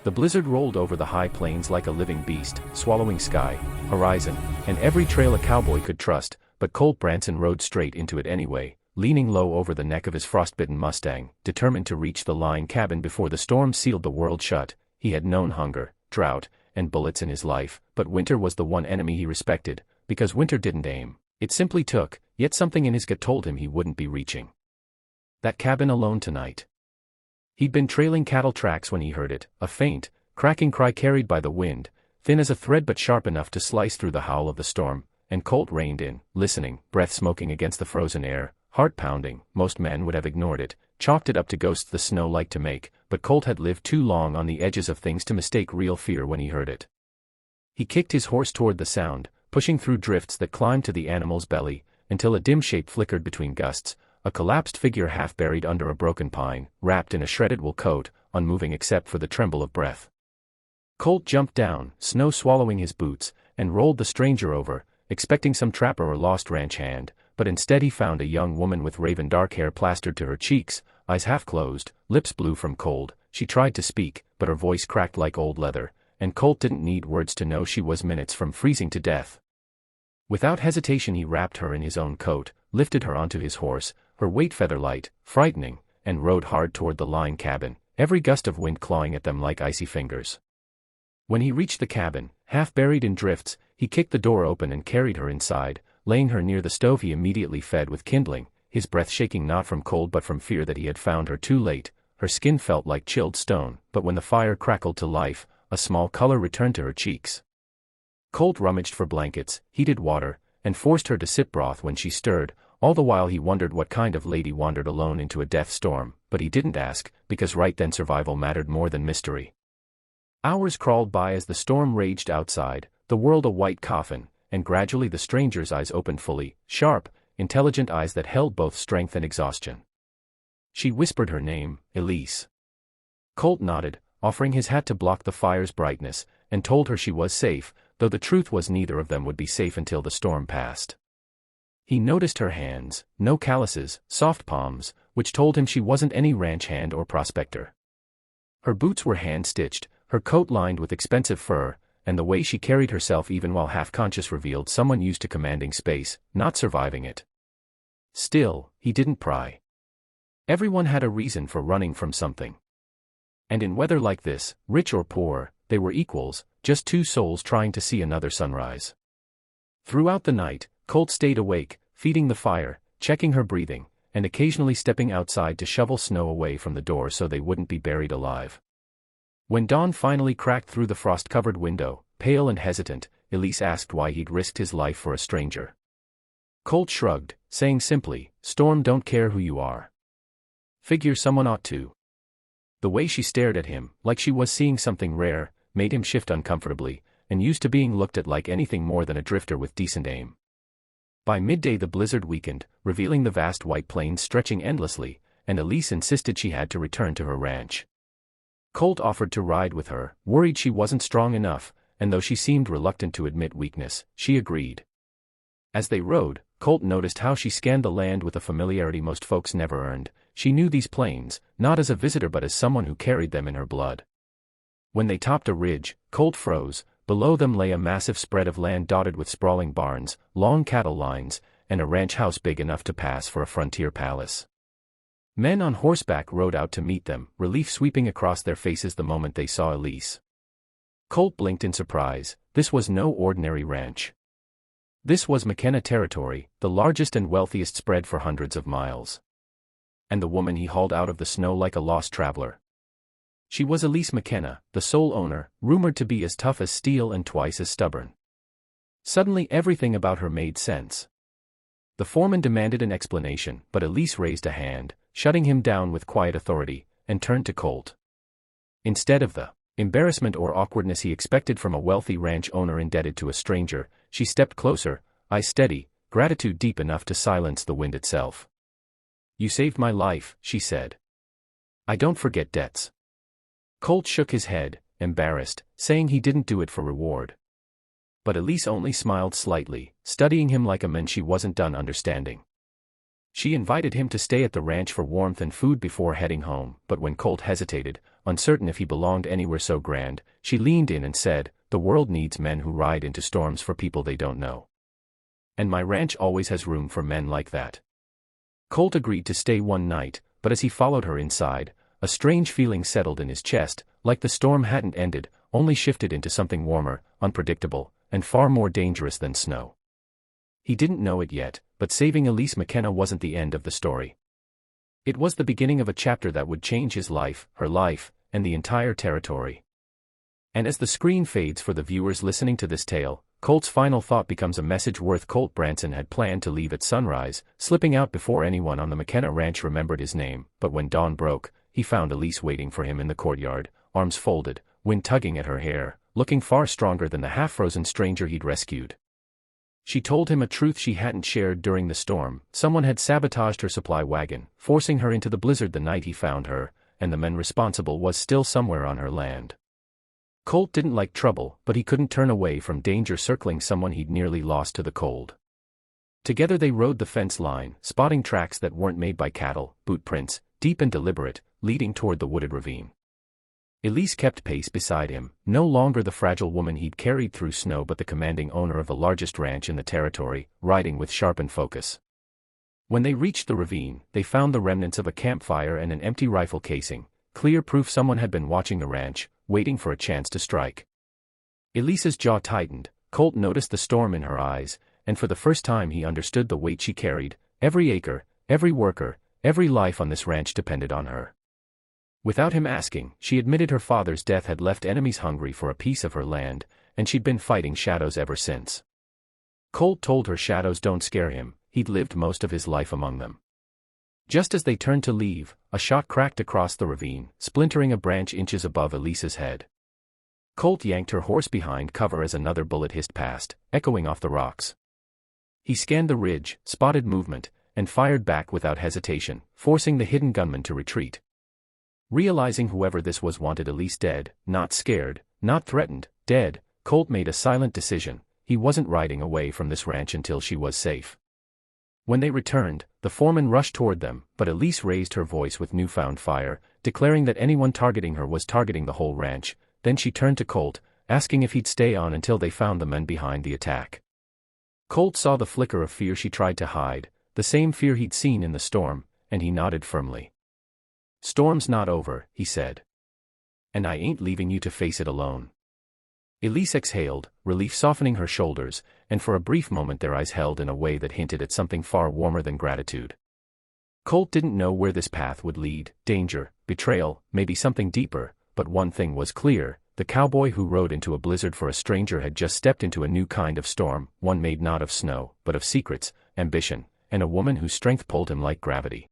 The blizzard rolled over the high plains like a living beast, swallowing sky, horizon, and every trail a cowboy could trust, but Colt Branson rode straight into it anyway, leaning low over the neck of his frostbitten Mustang, determined to reach the line cabin before the storm sealed the world shut. He had known hunger, drought, and bullets in his life, but winter was the one enemy he respected, because winter didn't aim. It simply took, yet something in his gut told him he wouldn't be reaching that cabin alone tonight. He'd been trailing cattle tracks when he heard it, a faint, cracking cry carried by the wind, thin as a thread but sharp enough to slice through the howl of the storm, and Colt reined in, listening, breath smoking against the frozen air, heart pounding. Most men would have ignored it, chalked it up to ghosts the snow liked to make, but Colt had lived too long on the edges of things to mistake real fear when he heard it. He kicked his horse toward the sound, pushing through drifts that climbed to the animal's belly, until a dim shape flickered between gusts, a collapsed figure half buried under a broken pine, wrapped in a shredded wool coat, unmoving except for the tremble of breath. Colt jumped down, snow swallowing his boots, and rolled the stranger over, expecting some trapper or lost ranch hand, but instead he found a young woman with raven dark hair plastered to her cheeks, eyes half closed, lips blue from cold. She tried to speak, but her voice cracked like old leather, and Colt didn't need words to know she was minutes from freezing to death. Without hesitation he wrapped her in his own coat, lifted her onto his horse, her weight feather-light, frightening, and rode hard toward the line cabin, every gust of wind clawing at them like icy fingers. When he reached the cabin, half buried in drifts, he kicked the door open and carried her inside, laying her near the stove he immediately fed with kindling, his breath shaking not from cold but from fear that he had found her too late. Her skin felt like chilled stone, but when the fire crackled to life, a small color returned to her cheeks. Colt rummaged for blankets, heated water, and forced her to sip broth when she stirred. All the while he wondered what kind of lady wandered alone into a death storm, but he didn't ask, because right then survival mattered more than mystery. Hours crawled by as the storm raged outside, the world a white coffin, and gradually the stranger's eyes opened fully, sharp, intelligent eyes that held both strength and exhaustion. She whispered her name, Elise. Colt nodded, offering his hat to block the fire's brightness, and told her she was safe, though the truth was neither of them would be safe until the storm passed. He noticed her hands, no calluses, soft palms, which told him she wasn't any ranch hand or prospector. Her boots were hand-stitched, her coat lined with expensive fur, and the way she carried herself even while half-conscious revealed someone used to commanding space, not surviving it. Still, he didn't pry. Everyone had a reason for running from something. And in weather like this, rich or poor, they were equals, just two souls trying to see another sunrise. Throughout the night, Colt stayed awake, feeding the fire, checking her breathing, and occasionally stepping outside to shovel snow away from the door so they wouldn't be buried alive. When dawn finally cracked through the frost-covered window, pale and hesitant, Elise asked why he'd risked his life for a stranger. Colt shrugged, saying simply, "Storm don't care who you are. Figure someone ought to." The way she stared at him, like she was seeing something rare, made him shift uncomfortably, and used to being looked at like anything more than a drifter with decent aim. By midday the blizzard weakened, revealing the vast white plains stretching endlessly, and Elise insisted she had to return to her ranch. Colt offered to ride with her, worried she wasn't strong enough, and though she seemed reluctant to admit weakness, she agreed. As they rode, Colt noticed how she scanned the land with a familiarity most folks never earned. She knew these plains, not as a visitor but as someone who carried them in her blood. When they topped a ridge, Colt froze. Below them lay a massive spread of land dotted with sprawling barns, long cattle lines, and a ranch house big enough to pass for a frontier palace. Men on horseback rode out to meet them, relief sweeping across their faces the moment they saw Elise. Colt blinked in surprise. This was no ordinary ranch. This was McKenna territory, the largest and wealthiest spread for hundreds of miles. And the woman he hauled out of the snow like a lost traveler. She was Elise McKenna, the sole owner, rumored to be as tough as steel and twice as stubborn. Suddenly everything about her made sense. The foreman demanded an explanation, but Elise raised a hand, shutting him down with quiet authority, and turned to Colt. Instead of the embarrassment or awkwardness he expected from a wealthy ranch owner indebted to a stranger, she stepped closer, eyes steady, gratitude deep enough to silence the wind itself. "You saved my life," she said. "I don't forget debts." Colt shook his head, embarrassed, saying he didn't do it for reward. But Elise only smiled slightly, studying him like a man she wasn't done understanding. She invited him to stay at the ranch for warmth and food before heading home, but when Colt hesitated, uncertain if he belonged anywhere so grand. She leaned in and said, "The world needs men who ride into storms for people they don't know. And my ranch always has room for men like that." Colt agreed to stay one night, but as he followed her inside, a strange feeling settled in his chest, like the storm hadn't ended, only shifted into something warmer, unpredictable, and far more dangerous than snow. He didn't know it yet, but saving Elise McKenna wasn't the end of the story. It was the beginning of a chapter that would change his life, her life, and the entire territory. And as the screen fades for the viewers listening to this tale, Colt's final thought becomes a message worth. Colt Branson had planned to leave at sunrise, slipping out before anyone on the McKenna ranch remembered his name, but when dawn broke, he found Elise waiting for him in the courtyard, arms folded, wind tugging at her hair, looking far stronger than the half-frozen stranger he'd rescued. She told him a truth she hadn't shared during the storm. Someone had sabotaged her supply wagon, forcing her into the blizzard the night he found her, and the man responsible was still somewhere on her land. Colt didn't like trouble, but he couldn't turn away from danger circling someone he'd nearly lost to the cold. Together they rode the fence line, spotting tracks that weren't made by cattle, boot prints, deep and deliberate, leading toward the wooded ravine. Elise kept pace beside him, no longer the fragile woman he'd carried through snow but the commanding owner of the largest ranch in the territory, riding with sharpened focus. When they reached the ravine, they found the remnants of a campfire and an empty rifle casing, clear proof someone had been watching the ranch, waiting for a chance to strike. Elise's jaw tightened. Colt noticed the storm in her eyes, and for the first time he understood the weight she carried. Every acre, every worker, every life on this ranch depended on her. Without him asking, she admitted her father's death had left enemies hungry for a piece of her land, and she'd been fighting shadows ever since. Colt told her shadows don't scare him, he'd lived most of his life among them. Just as they turned to leave, a shot cracked across the ravine, splintering a branch inches above Elise's head. Colt yanked her horse behind cover as another bullet hissed past, echoing off the rocks. He scanned the ridge, spotted movement, and fired back without hesitation, forcing the hidden gunman to retreat. Realizing whoever this was wanted Elise dead, not scared, not threatened, dead, Colt made a silent decision. He wasn't riding away from this ranch until she was safe. When they returned, the foreman rushed toward them, but Elise raised her voice with newfound fire, declaring that anyone targeting her was targeting the whole ranch. Then she turned to Colt, asking if he'd stay on until they found the men behind the attack. Colt saw the flicker of fear she tried to hide, the same fear he'd seen in the storm, and he nodded firmly. "Storm's not over," he said. "And I ain't leaving you to face it alone." Elise exhaled, relief softening her shoulders, and for a brief moment their eyes held in a way that hinted at something far warmer than gratitude. Colt didn't know where this path would lead, danger, betrayal, maybe something deeper, but one thing was clear: the cowboy who rode into a blizzard for a stranger had just stepped into a new kind of storm, one made not of snow, but of secrets, ambition, and a woman whose strength pulled him like gravity.